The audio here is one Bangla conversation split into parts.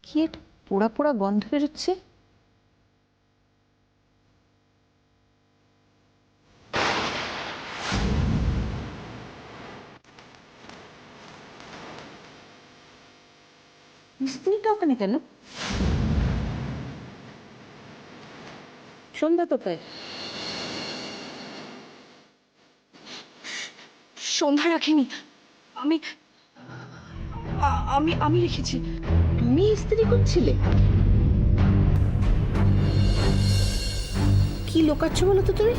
কি একটা পোড়া পোড়া গন্ধ বেরোচ্ছে। মিস্ত্রিটা ওখানে কেন? সন্ধ্যা তো প্রায়। সন্ধ্যা রাখিনি, আমি আমি আমি রেখেছি। তুমি ইস্ত্রি করছিলে? কি লোকাচ্ছ বলো তো তুমি?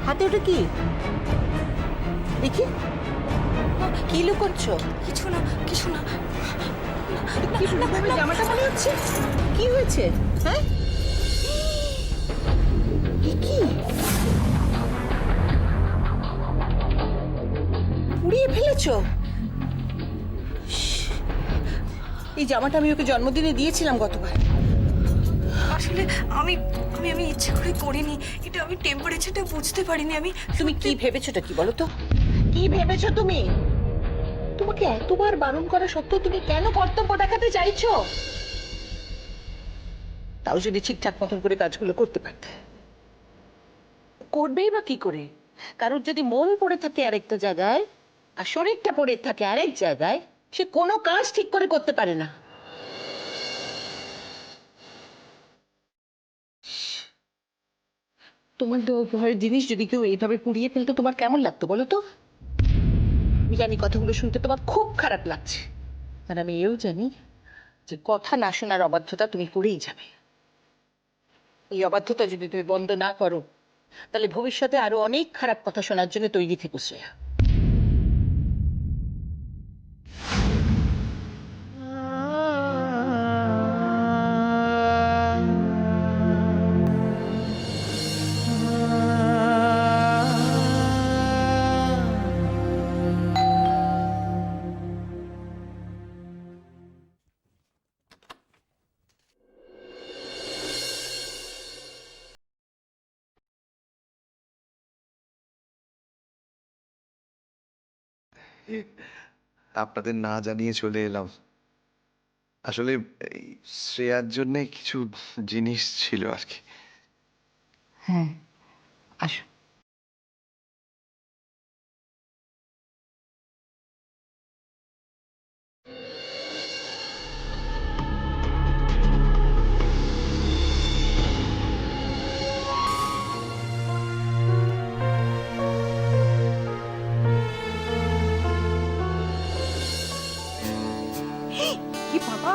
হাতে ওটা কি দেখি, কি লুকোচ্ছ? কিছু না, কিছু না। কি সুন্দরভাবে জামাটা মনে হচ্ছে। কি হয়েছে? হ্যাঁ, কি পুড়িয়ে ফেলেছো? এই জামাটা আমি ওকে জন্মদিনে দিয়েছিলাম গতবার। আসলে আমি আমি আমি ইচ্ছে করে করিনি, এটা আমি টেম্পারেচারটা বুঝতে পারিনি। তুমি কি ভেবেছোটা কি বলো তো? কি ভেবেছো তুমি? তোমাকে এতবার বারণ করা সত্ত্বেও তুমি কেন কর্তব্য দেখাতে চাইছো? তাও যদি ঠিকঠাক মতন করে কাজগুলো করতে পারতে। করবেই বা কি করে? কারোর যদি মন পড়ে থাকে আরেকটা জায়গায় আর শরীরটা পড়ে থাকে আরেক জায়গায়, সে কোনো কাজ ঠিক করে করতে পারে না। তোমার দেওয়া উপহারের জিনিস যদি কেউ এইভাবে পুড়িয়ে ফেলতো তোমার কেমন লাগতো বলো তো? আমি জানি কথাগুলো শুনতে তোমার খুব খারাপ লাগছে, আর আমি এও জানি যে কথা না শোনার অবাধ্যতা তুমি করেই যাবে। এই অবাধ্যতা যদি তুমি বন্ধ না করো তাহলে ভবিষ্যতে আরো অনেক খারাপ কথা শোনার জন্য তৈরি থেকো শ্রেয়া। আপনাদের না জানিয়ে চলে এলাম। আসলে এই শ্রেয়ার জন্য কিছু জিনিস ছিল আর কি। হ্যাঁ, আসো। কি বাবা,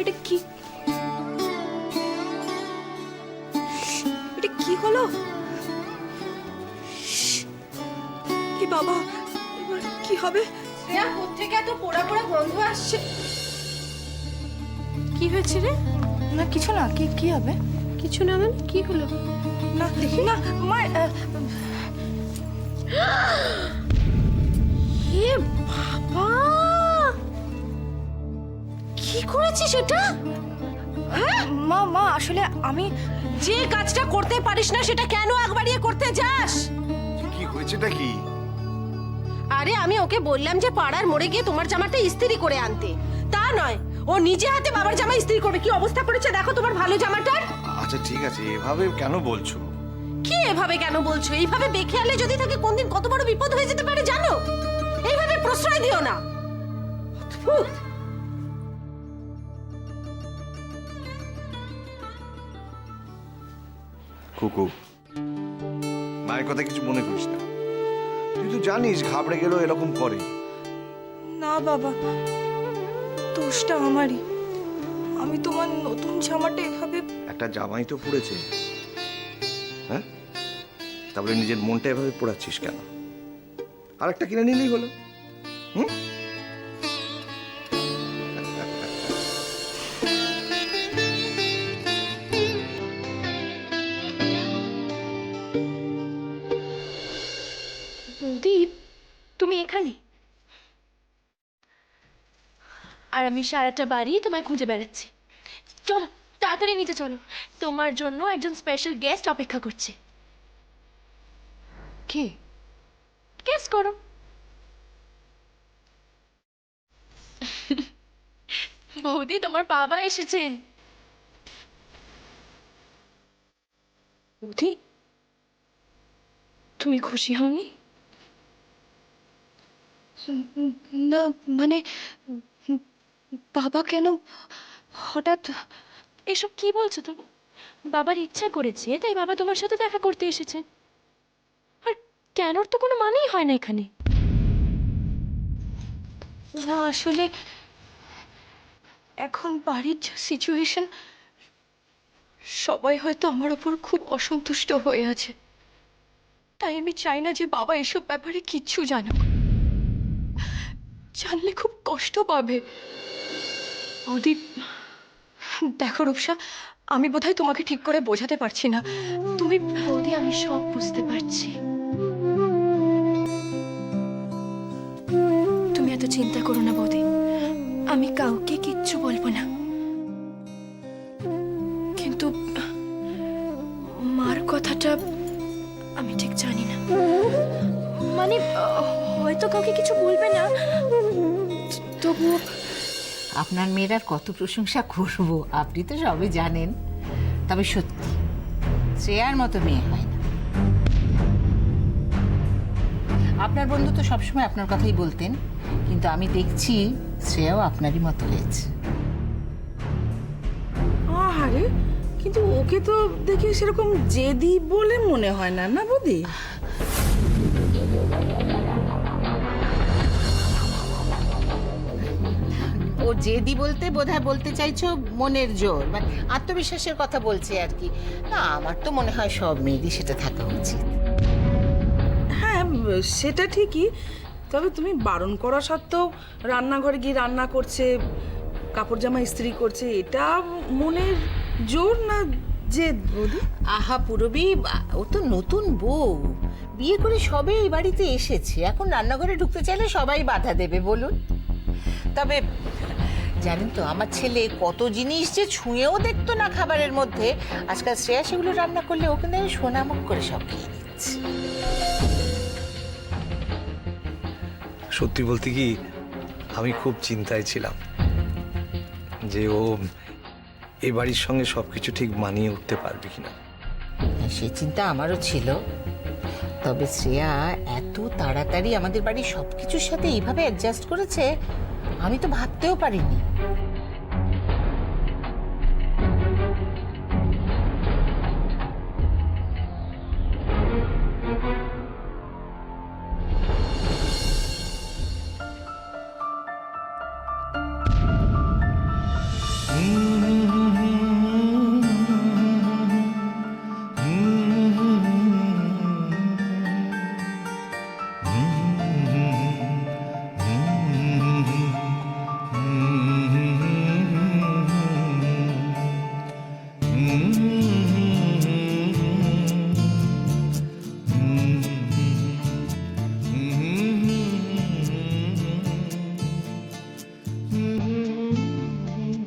এটা কি, এটা কি হলো? কি বাবা, এবার কি হবে? শ্রেয়া, কোত্থেকে এত পোড়া পোড়া গন্ধ আসছে? কি হয়েছে রে? না কিছু না, কি কি হবে? কিছু না মানে কি হলো? না দেখি না মা। হে বাবা, কি করেছিস এটা? মা মা আসলে আমি যে কাজটা করতে পারিস না সেটা কেন আগ বাড়িয়ে করতে যাস? কি হয়েছেটা কি? আরে আমি ওকে বললাম যে পাড়ার মোড়ে গিয়ে তোমার জামাটা ইস্ত্রি করে আনতে, তা নয় ও নিজে হাতে বাবার জামা ইস্ত্রি করবে। কি অবস্থা করেছে দেখো তোমার ভালো জামাটার। আচ্ছা ঠিক আছে, এভাবে কেন বলছো? কি এভাবে কেন বলছো? এইভাবে বেখেয়ালে যদি থাকে কোনদিন কত বড় বিপদ হয়ে যেতে পারে জানো? এইভাবে প্রশ্রয় দিও না। অদ্ভুত। কুকু, মায়ের কথা কিছু মনে করিস না। তুই তো জানিস ঘাবড়ে গেলেও এরকম করে। না বাবা, দোষটা আমারই। আমি তোমার নতুন জামাটা এভাবে। একটা জামাই তো পড়েছে, হ্যাঁ? তারপরে নিজের মনটা এভাবে পোড়াচ্ছিস কেন? আর একটা কিনে নিলেই হলো। হুম? দীপ, তুমি এখানে? আর আমি সারাটা বাড়ি তোমায় খুঁজে বেড়াচ্ছি। চলো তাড়াতাড়ি নিচে চলো, তোমার জন্য একজন স্পেশাল গেস্ট অপেক্ষা করছে। কে? গেস করো। বৌদি তোমার বাবা এসেছেন। বৌদি তুমি খুশি হওনি? না মানে বাবা কেন হঠাৎ এসব কি বলছো তুমি? বাবার ইচ্ছা করেছে তাই বাবা তোমার সাথে দেখা করতে এসেছে। আর কেনর তো কোনো মানেই হয় না এখানে। না আসলে এখন বাড়ির যা সিচুয়েশন, সবাই হয়তো আমার ওপর খুব অসন্তুষ্ট হয়ে আছে, তাই আমি চাই না যে বাবা এসব ব্যাপারে কিচ্ছু জানুক। জানলে খুব কষ্ট পাবে। বৌদি দেখো রূপসা, আমি বোধহয় তোমাকে ঠিক করে বোঝাতে পারছি না। তুমি বৌদি আমি সব বুঝতে পারছি। তুমি এত চিন্তা করো না বৌদি, আমি কাউকে কিচ্ছু বলবো না। কিন্তু মার কথাটা আমি ঠিক জানি না, মানে হয়তো কাউকে কিছু বলবে না, তবুও আপনার মেয়ের আর কত প্রশংসা করব, আপনি তো সবই জানেন। তবে সত্যি শ্রেয়ার মতো মেয়ে হয় না। আপনার বন্ধু তো সবসময় আপনার কথাই বলতেন, কিন্তু আমি দেখছি শ্রেয়াও আপনারই মতো হয়েছে। আরে কিন্তু ওকে তো দেখে সেরকম জেদি বলে মনে হয় না, না বৌদি? ও জেদি বলতে বোধহয় বলতে চাইছো মনের জোর, মানে আত্মবিশ্বাসের কথা বলছে আর কি। না, আমার তো মনে হয় সব মেয়েরই সেটা থাকা উচিত। হ্যাঁ সেটা ঠিকই, তবে তুমি বারণ করা সত্ত্বেও রান্নাঘরে গিয়ে রান্না করছে, কাপড় জামা ইস্ত্রি করছে, এটা মনের জোর না জেদ বৌদি? আহা পুরবী, ও তো নতুন বউ, বিয়ে করে সবে এই বাড়িতে এসেছে, এখন রান্নাঘরে ঢুকতে চাইলে সবাই বাধা দেবে বলুন? তবে জানেন তো, আমার ছেলে কত জিনিস যে ছুঁয়েও দেখতো না খাবারের মধ্যে, আজকাল শ্রেয়া সেগুলো রান্না করলে ও কিন্তু সোনামুখ করে সব খেয়ে নিচ্ছে। সত্যি বলতে কি, আমি খুব চিন্তায় ছিলাম যে ও এই বাড়ির সঙ্গে সবকিছু ঠিক মানিয়ে উঠতে পারবে কিনা। সেই চিন্তা আমারও ছিল, তবে শ্রেয়া এত তাড়াতাড়ি আমাদের বাড়ির সবকিছুর সাথে এইভাবে অ্যাডজাস্ট করেছে, আমি তো ভাবতেও পারিনি।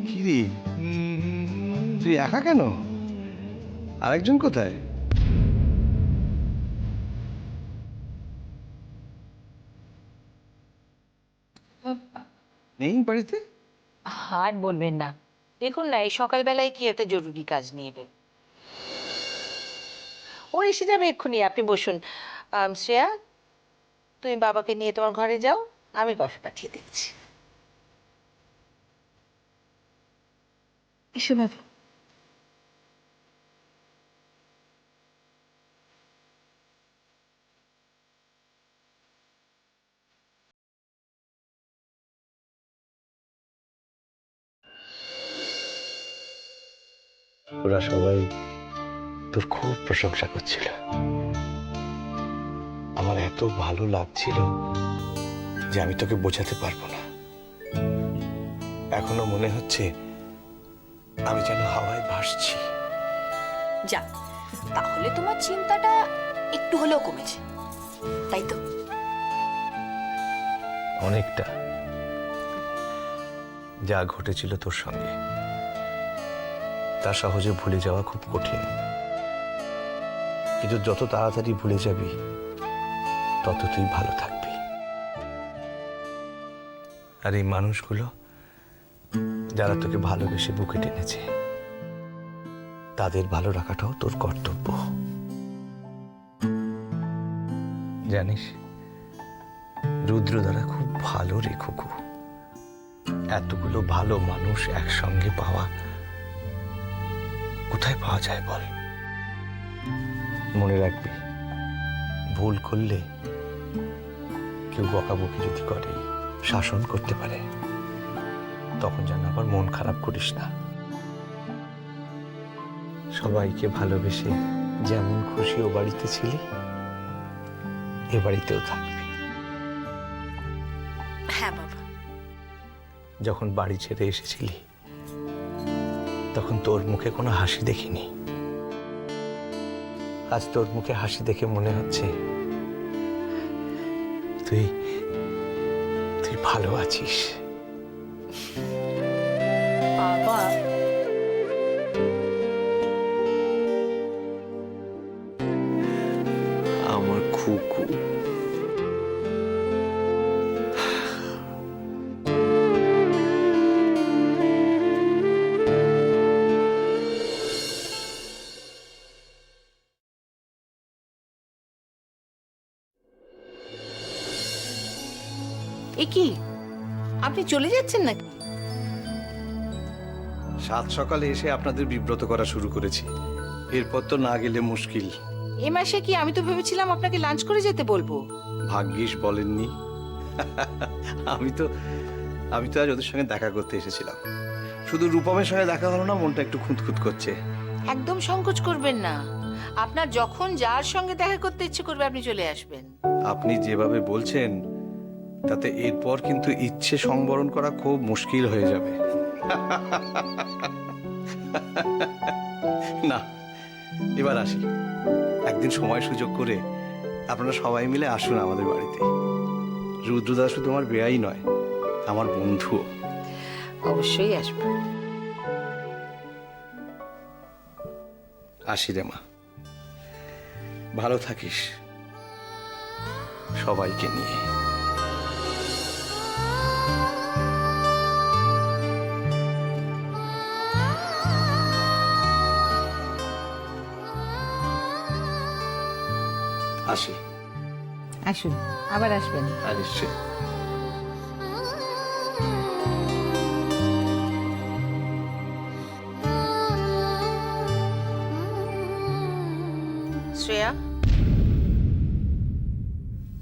কিরে, তুই একা কেন? আরেকজন কোথায়? নেই বাড়িতে? আর বলবেন না, দেখুন না এই সকালবেলায় কি একটা জরুরি কাজ নিয়ে বের। ও এসে যাবে এক্ষুনি, আপনি বসুন। শ্রেয়া, তুমি বাবাকে নিয়ে তোমার ঘরে যাও, আমি কফি পাঠিয়ে দিচ্ছি। এসো বাবা। ওরা সবাই তোর খুব প্রশংসা করছিল, আমার এত ভালো লাগছিল যে আমি তোকে বোঝাতে পারবো না। এখনো মনে হচ্ছে আমি যেন হাওয়ায় ভাসছি। যাক, তাহলে তোমার চিন্তাটা একটু হলেও কমেছে, তাই তো? অনেকটা। যা ঘটেছিল তোর সঙ্গে তা সহজে ভুলে যাওয়া খুব কঠিন, কিন্তু যত তাড়াতাড়ি ভুলে যাবি তত তুই ভালো থাকবি। আর এই মানুষগুলো যারা তোকে ভালোবেসে বুকে টেনেছে, তাদের ভালো রাখাটাও তোর কর্তব্য। জানিস, রুদ্র দ্বারা খুব ভালো রে খুকু। এতগুলো ভালো মানুষ একসঙ্গে পাওয়া কোথায় পাওয়া যায় বল? মনে রাখবি, ভুল করলে কেউ বকাবকি যদি করে, শাসন করতে পারে, তখন যেন আবার মন খারাপ করিস না। সবাইকে ভালোবেসে যেমন খুশি ও বাড়িতে ছিলি, এ বাড়িতেও থাকবি। হ্যাঁ বাবা। যখন বাড়ি ছেড়ে এসেছিলি, তখন তোর মুখে কোনো হাসি দেখিনি। আজ তোর মুখে হাসি দেখে মনে হচ্ছে তুই তুই ভালো আছিস। বাবা, আমার খুকু। এ কি, আপনি চলে যাচ্ছেন নাকি? সাত সকালে এসে আপনাদের বিব্রত করা শুরু করেছি, এরপর তো না গেলে মুশকিল। এ মাসে কি, আমি তো ভেবেছিলাম আপনাকে লাঞ্চ করে যেতে বলবো। ভাগ্যিস বলেননি। আমি তো আজ ওদের সঙ্গে দেখা করতে এসেছিলাম। শুধু রূপমের সঙ্গে দেখা হলো না, মনটা একটু খুঁতখুত করছে। একদম সংকোচ করবেন না, আপনার যখন যার সঙ্গে দেখা করতে ইচ্ছে করবে আপনি চলে আসবেন। আপনি যেভাবে বলছেন, তাতে এরপর কিন্তু ইচ্ছে সংবরণ করা খুব মুশকিল হয়ে যাবে। না, এবার আসি। একদিন সময় সুযোগ করে আপনারা সবাই মিলে আসুন আমাদের বাড়িতে। রুদ্রদা শুধু আমার বেয়াই নয়, আমার বন্ধুও। অবশ্যই আসবো। আসি রে মা, ভালো থাকিস সবাইকে নিয়ে। আসি। আসুন, আবার আসবেন। আর নিশ্চয়ই। শ্রেয়া,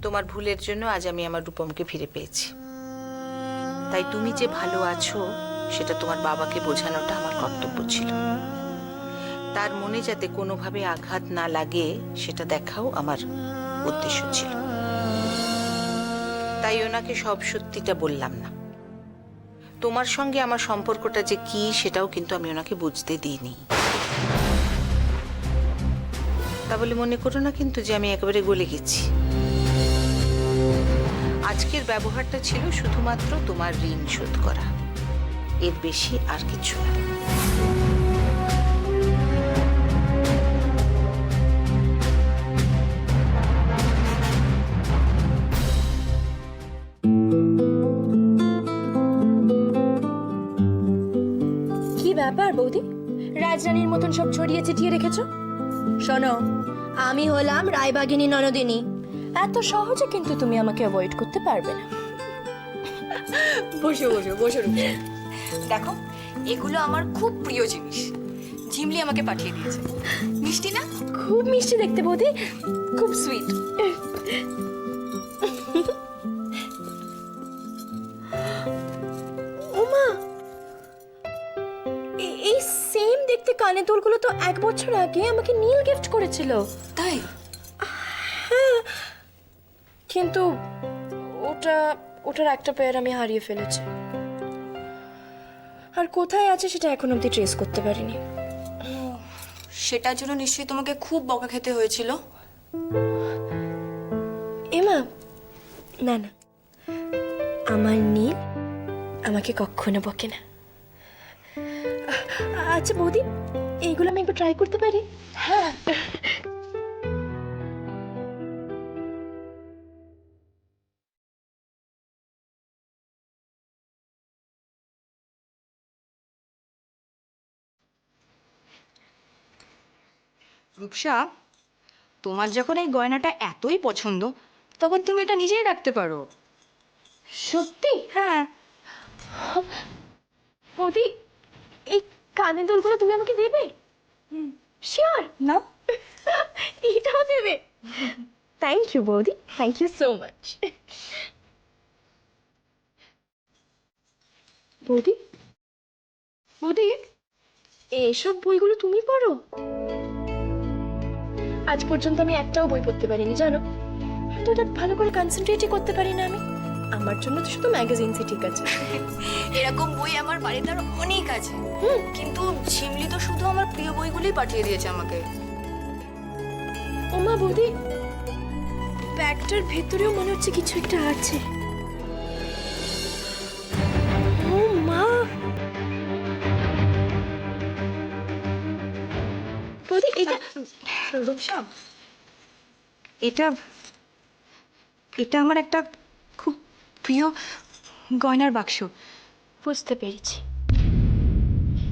তোমার ভুলের জন্য আজ আমি আমার রূপমকে ফিরে পেয়েছি। তাই তুমি যে ভালো আছো সেটা তোমার বাবাকে বোঝানোটা আমার কর্তব্য ছিল। তার মনে যাতে কোনোভাবে আঘাত না লাগে সেটা দেখাও আমার উদ্দেশ্য ছিল। তাই ওনাকে সব সত্যিটা বললাম না। তোমার সঙ্গে আমার সম্পর্কটা যে কি সেটাও কিন্তু আমি ওনাকে বুঝতে দিইনি। তা বলে মনে করো না কিন্তু যে আমি একেবারে গলে গেছি। আজকের ব্যবহারটা ছিল শুধুমাত্র তোমার ঋণ শোধ করা, এর বেশি আর কিছু না। কি ব্যাপার বৌদি, রাজরানীর মতন সব ছড়িয়ে ছিটিয়ে রেখেছো? শোনো, আমি হলাম রায়বাগিনী ননদিনী। এত সহজে কিন্তু তুমি আমাকে অ্যাভয়েড করতে পারবে না। বসো বসো বসো রূপা। দেখো, এগুলো আমার খুব প্রিয় জিনিস, ঝিমলি আমাকে পাঠিয়ে দিয়েছে। মিষ্টি না? খুব মিষ্টি দেখতে বৌদি, খুব সুইট। ওমা, এই সেম দেখতে কানে দুলগুলো তো 1 বছর আগে আমাকে নীল গিফট করেছিল। তাই? হ্যাঁ, কিন্তু ওটার একটা পেয়ার আমি হারিয়ে ফেলেছি। আর কোথায় আছে সেটা এখন অবধি ট্রেস করতে পারিনি। সেটার জন্য নিশ্চয়ই তোমাকে খুব বকা খেতে হয়েছিল। এমা, না না, আমার নীল আমাকে কখনো বকে না। আচ্ছা বৌদি, এইগুলো আমি একবার ট্রাই করতে পারি? হ্যাঁ। রূপসা, তোমার যখন এই গয়নাটা এতই পছন্দ তখন তুমি এটা নিজেই রাখতে পারো। সত্যি? হ্যাঁ। বৌদি, এই কানের দুলগুলো তুমি আমাকে দেবে? শিওর? না, এটাও দেবে? থ্যাংক ইউ বৌদি, থ্যাংক ইউ সো মাচ। বৌদি, বৌদি, এসব বইগুলো তুমি পড়ো? আজ পর্যন্ত আমি একটাও বই পড়তে পারিনি জানো। তো এটা ভালো করে কনসেন্ট্রেটই করতে পারি না আমি। আমার জন্য তো শুধু ম্যাগাজিনসই ঠিক আছে। এরকম বই আমার বাড়িতে আরো অনেক আছে, কিন্তু ঝিমলি তো শুধু আমার প্রিয় বইগুলোই পাঠিয়ে দিয়েছে আমাকে। ওমা বৌদি, ব্যাগটার ভেতরেও মনে হচ্ছে কিছু একটা আছে। ও মা, বৌদি এটা রূপসা, এটা এটা আমার একটা খুব প্রিয় গয়নার বাক্স। বুঝতে পেরেছি।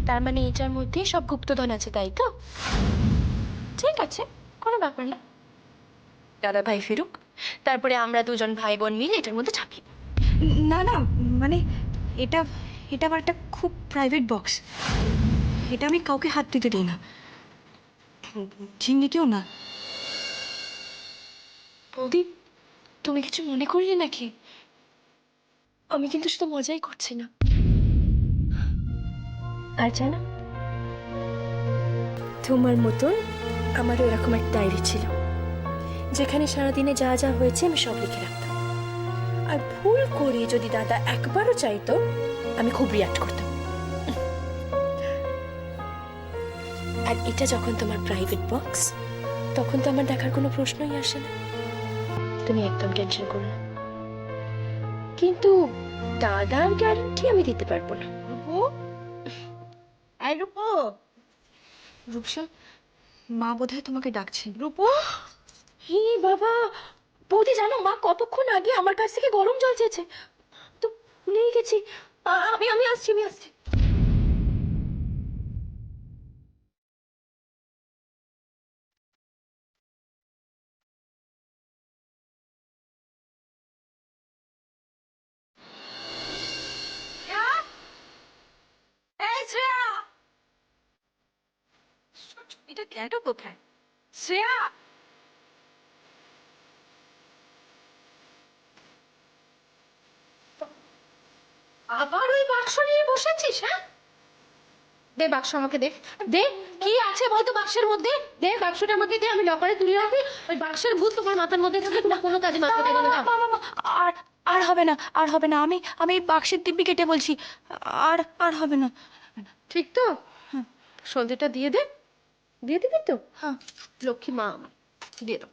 তার মানে এটার মধ্যে সব গুপ্তধন আছে, তাই তো? ঠিক আছে, কোনো ব্যাপার না। দাদা ভাই ফিরুক, তারপরে আমরা দুজন ভাই বোন মিলে এটার মধ্যে চাপি। না না, মানে এটা এটা আমার একটা খুব প্রাইভেট বক্স। এটা আমি কাউকে হাত দিতে দিই না, ঝিঙ্গিকেও না। বৌদি, তুমি কিছু মনে করলে নাকি? আমি কিন্তু শুধু মজাই করছি না। আর জানো, তোমার মতন আমারও এরকম একটা ডায়েরি ছিল, যেখানে সারাদিনে যা যা হয়েছে আমি সব লিখে রাখতাম। আর ভুল করে যদি দাদা একবারও চাইতো, আমি খুব রিয়াক্ট করতাম। আর এটা যখন তোমার প্রাইভেট বক্স, তখন তো আমার দেখার কোনো প্রশ্নই আসে না। তুমি একদম টেনশন করো না, কিন্তু দাদার গ্যারান্টি আমি দিতে পারবো না। রূপসা, মা বোধহয় তোমাকে ডাকছেন। রূপু, হি বাবা, বৌদি জানো মা কতক্ষণ আগে আমার কাছ থেকে গরম জল চেয়েছে, তো ভুলেই গেছি। আমি আমি আসছি, আমি আসছি। এটা গেল কোথায়? শ্রেয়া, আবার ওই বাক্স নিয়ে বসেছিস? হ্যাঁ, দে বাক্স আমাকে, দে দে, কি আছে বলতো বাক্সের মধ্যে? দে বাক্সটার মধ্যে দে, আমি লকারে তুলে রাখি। ওই বাক্সের ভূত তোমার মাথার মধ্যে থাকলে তোমার কোনো কাজে মাথা দেবে না। আর আর হবে না, আর হবে না। আমি আমি বাক্সের দিব্যি কেটে বলছি, আর আর হবে না। ঠিক তো? সন্ধেটা দিয়ে দে, দিয়ে দিবি তো? হ্যাঁ। লক্ষ্মী মা আমার, দিয়ে দাও।